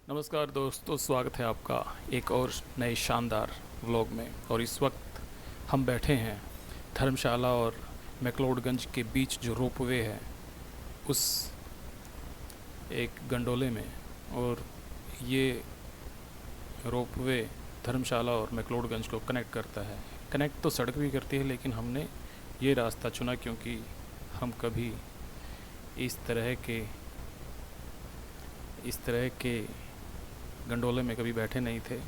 नमस्कार दोस्तों, स्वागत है आपका एक और नए शानदार व्लॉग में। और इस वक्त हम बैठे हैं धर्मशाला और मैक्लोडगंज के बीच जो रोपवे है उस एक गंडोले में। और ये रोपवे धर्मशाला और मैक्लोडगंज को कनेक्ट करता है। कनेक्ट तो सड़क भी करती है, लेकिन हमने ये रास्ता चुना क्योंकि हम कभी इस तरह के इस तरह के गंडोले में कभी बैठे नहीं थे।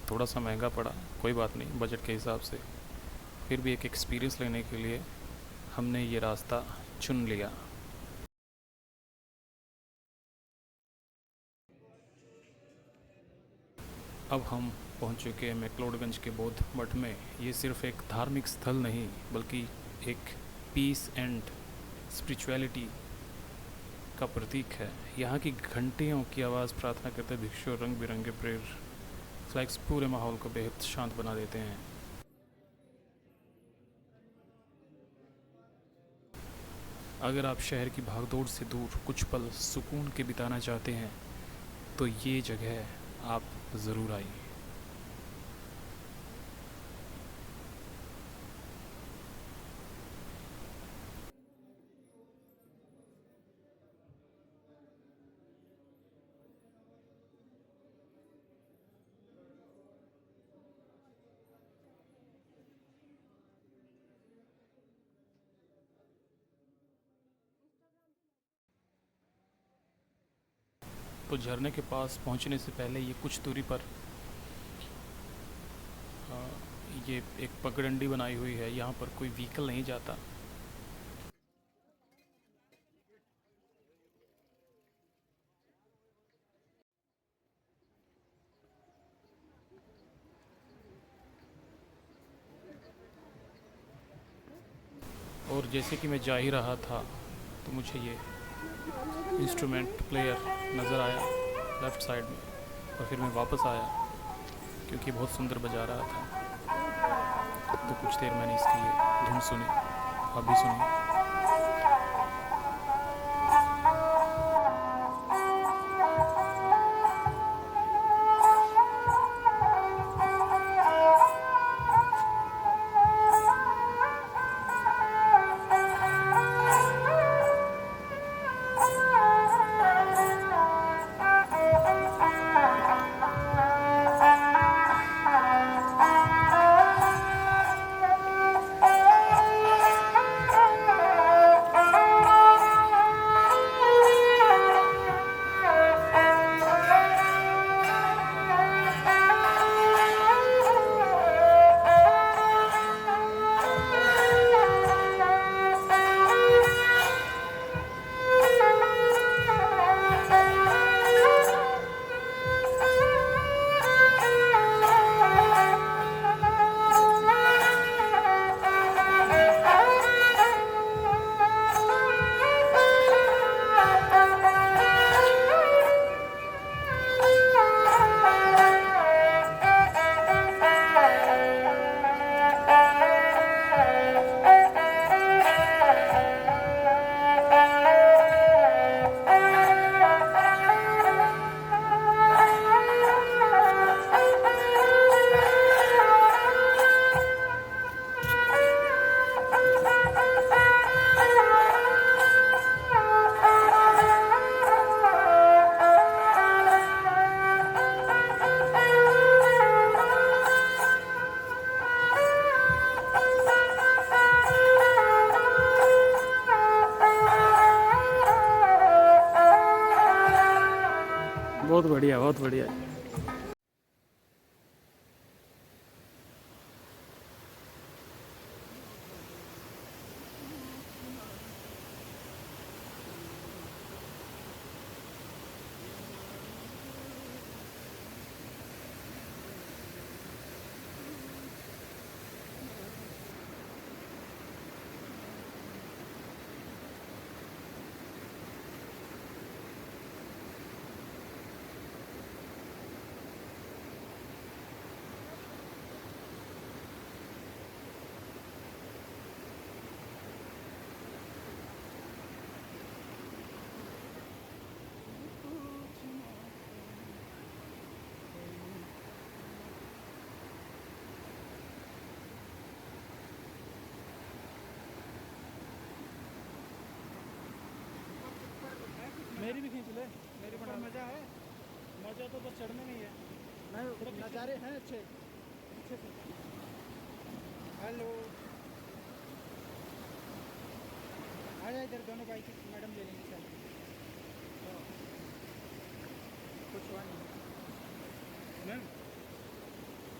थोड़ा सा महंगा पड़ा, कोई बात नहीं, बजट के हिसाब से। फिर भी एक एक्सपीरियंस लेने के लिए हमने ये रास्ता चुन लिया। अब हम पहुंच चुके हैं मैक्लोडगंज के बौद्ध मठ में। ये सिर्फ एक धार्मिक स्थल नहीं बल्कि एक पीस एंड स्पिरिचुअलिटी का प्रतीक है। यहाँ की घंटियों की आवाज़, प्रार्थना करते भिक्षु और रंग बिरंगे प्रेयर फ्लैग्स पूरे माहौल को बेहद शांत बना देते हैं। अगर आप शहर की भागदौड़ से दूर कुछ पल सुकून के बिताना चाहते हैं तो ये जगह आप ज़रूर आइए। तो झरने के पास पहुंचने से पहले ये कुछ दूरी पर ये एक पगडंडी बनाई हुई है। यहाँ पर कोई व्हीकल नहीं जाता। और जैसे कि मैं जा ही रहा था तो मुझे ये इंस्ट्रूमेंट प्लेयर नज़र आया लेफ़्ट साइड में। और फिर मैं वापस आया क्योंकि बहुत सुंदर बजा रहा था। तो कुछ देर मैंने इसकी ये धुन सुनी, आप भी सुनिए। बहुत बढ़िया, बहुत बढ़िया। मेरी भी खींच ले, मेरी ऊपर मज़ा है। मजा तो बस चढ़ने में ही है। नहीं, नज़ारे हैं अच्छे अच्छे से। हेलो, आ जाए इधर, दोनों बाइक मैडम ले लेंगे सर। कुछ हुआ नहीं। Ma'am,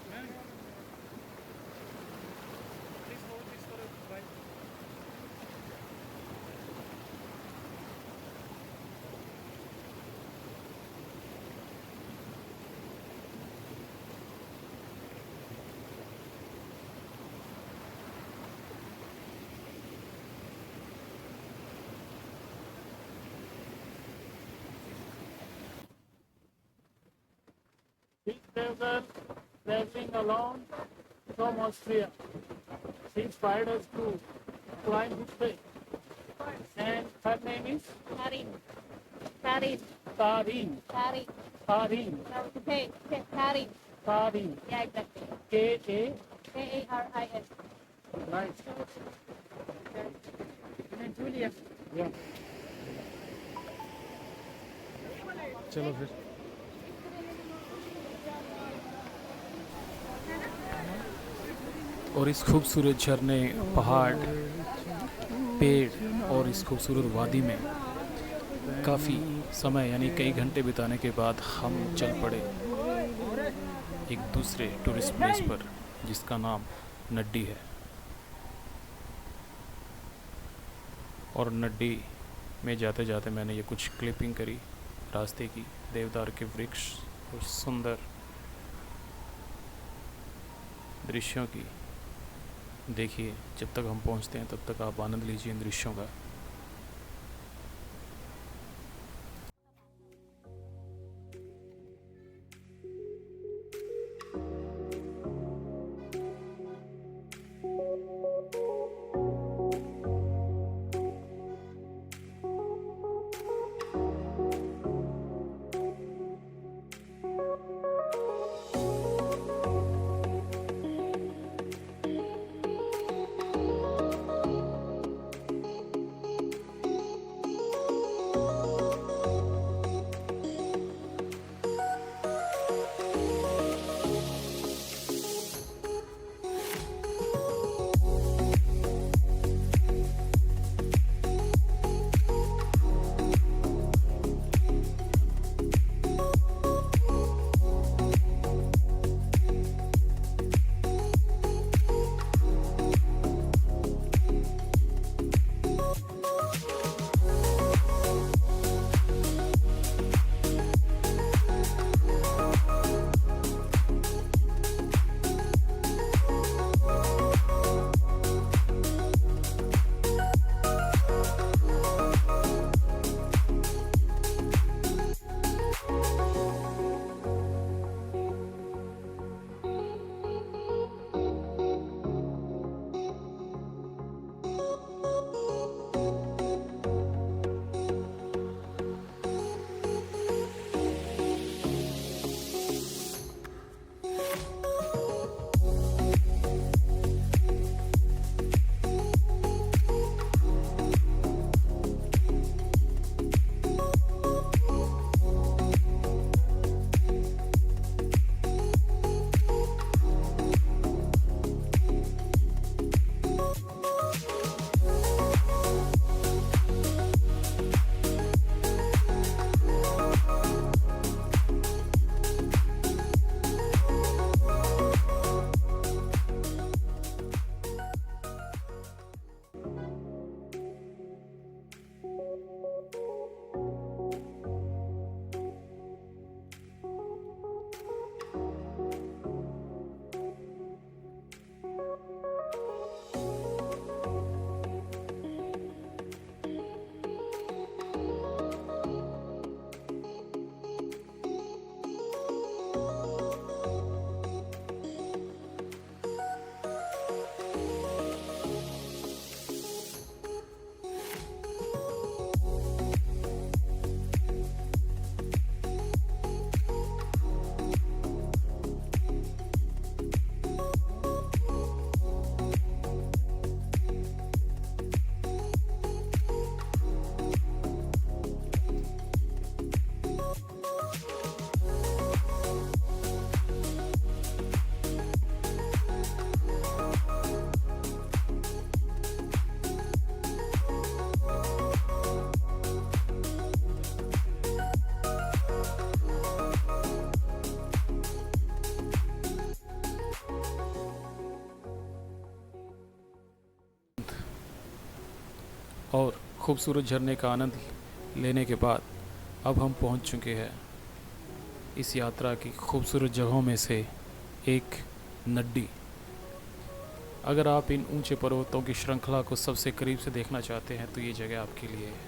ma'am, please hold this for a bike. This traveler traveling alone from Austria. She inspired us to climb this way. And her name is Karin. Karin. Karin. Karin. Karin. Okay. Karin. Karin. Yeah, exactly. K-A. Karin. Nice. मैं Julia. Yeah. चलो फिर। और इस खूबसूरत झरने, पहाड़, पेड़ और इस खूबसूरत वादी में काफ़ी समय यानी कई घंटे बिताने के बाद हम चल पड़े एक दूसरे टूरिस्ट प्लेस पर, जिसका नाम नड्डी है। और नड्डी में जाते जाते मैंने ये कुछ क्लिपिंग करी रास्ते की, देवदार के वृक्ष और सुंदर दृश्यों की। देखिए, जब तक हम पहुंचते हैं तब तक आप आनंद लीजिए इन दृश्यों का। और ख़ूबसूरत झरने का आनंद लेने के बाद अब हम पहुंच चुके हैं इस यात्रा की खूबसूरत जगहों में से एक नड्डी। अगर आप इन ऊंचे पर्वतों की श्रृंखला को सबसे करीब से देखना चाहते हैं तो ये जगह आपके लिए है।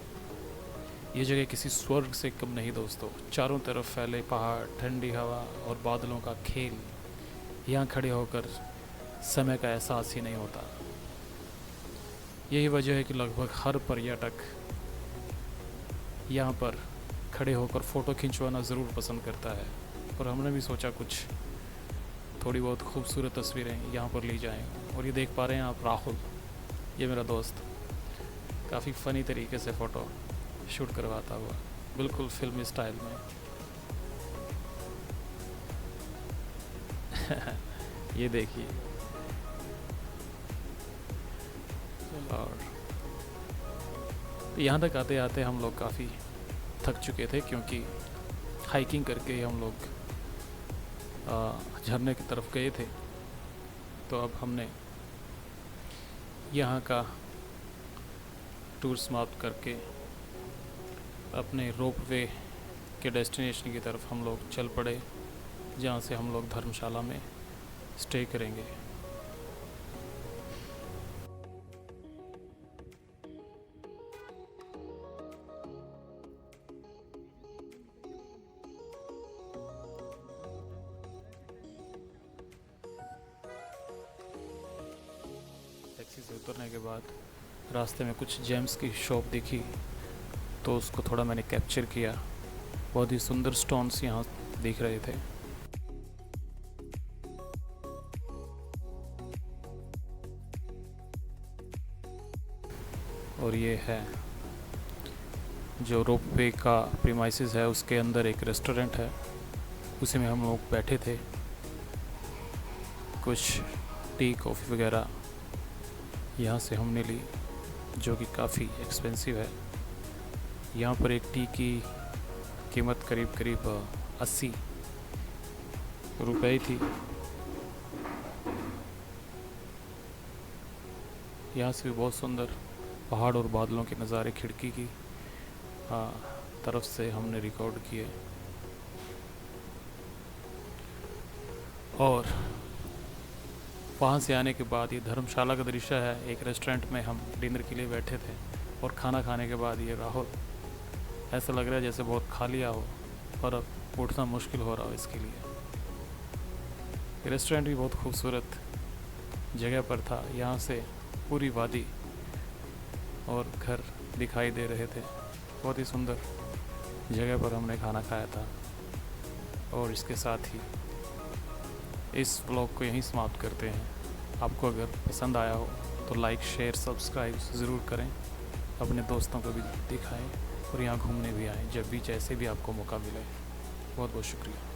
ये जगह किसी स्वर्ग से कम नहीं दोस्तों। चारों तरफ फैले पहाड़, ठंडी हवा और बादलों का खेल। यहाँ खड़े होकर समय का एहसास ही नहीं होता। यही वजह है कि लगभग हर पर्यटक यहाँ पर खड़े होकर फ़ोटो खिंचवाना ज़रूर पसंद करता है। और हमने भी सोचा कुछ थोड़ी बहुत खूबसूरत तस्वीरें यहाँ पर ली जाएं। और ये देख पा रहे हैं आप राहुल, ये मेरा दोस्त, काफ़ी फ़नी तरीके से फ़ोटो शूट करवाता हुआ, बिल्कुल फिल्मी स्टाइल में। ये देखिए। और यहाँ तक आते आते हम लोग काफ़ी थक चुके थे क्योंकि हाइकिंग करके हम लोग झरने की तरफ गए थे। तो अब हमने यहाँ का टूर समाप्त करके अपने रोपवे के डेस्टिनेशन की तरफ हम लोग चल पड़े, जहाँ से हम लोग धर्मशाला में स्टे करेंगे। टैक्सी से उतरने के बाद रास्ते में कुछ जेम्स की शॉप दिखी तो उसको थोड़ा मैंने कैप्चर किया। बहुत ही सुंदर स्टोन्स यहाँ दिख रहे थे। और ये है जो रोपवे का प्रीमाइसेस है, उसके अंदर एक रेस्टोरेंट है, उसी में हम लोग बैठे थे। कुछ टी कॉफ़ी वगैरह यहाँ से हमने ली, जो कि काफ़ी एक्सपेंसिव है। यहाँ पर एक टी की कीमत करीब करीब 80 रुपये थी। यहाँ से भी बहुत सुंदर पहाड़ और बादलों के नज़ारे खिड़की की तरफ से हमने रिकॉर्ड किए। और वहाँ से आने के बाद ये धर्मशाला का दृश्य है। एक रेस्टोरेंट में हम डिनर के लिए बैठे थे और खाना खाने के बाद ये राहुल, ऐसा लग रहा है जैसे बहुत खा लिया हो पर अब उठना मुश्किल हो रहा हो इसके लिए। ये रेस्टोरेंट भी बहुत खूबसूरत जगह पर था। यहाँ से पूरी वादी और घर दिखाई दे रहे थे। बहुत ही सुंदर जगह पर हमने खाना खाया था। और इसके साथ ही इस ब्लॉग को यहीं समाप्त करते हैं। आपको अगर पसंद आया हो तो लाइक, शेयर, सब्सक्राइब ज़रूर करें। अपने दोस्तों को भी दिखाएं और यहाँ घूमने भी आएँ जब भी, जैसे भी आपको मौका मिले। बहुत बहुत शुक्रिया।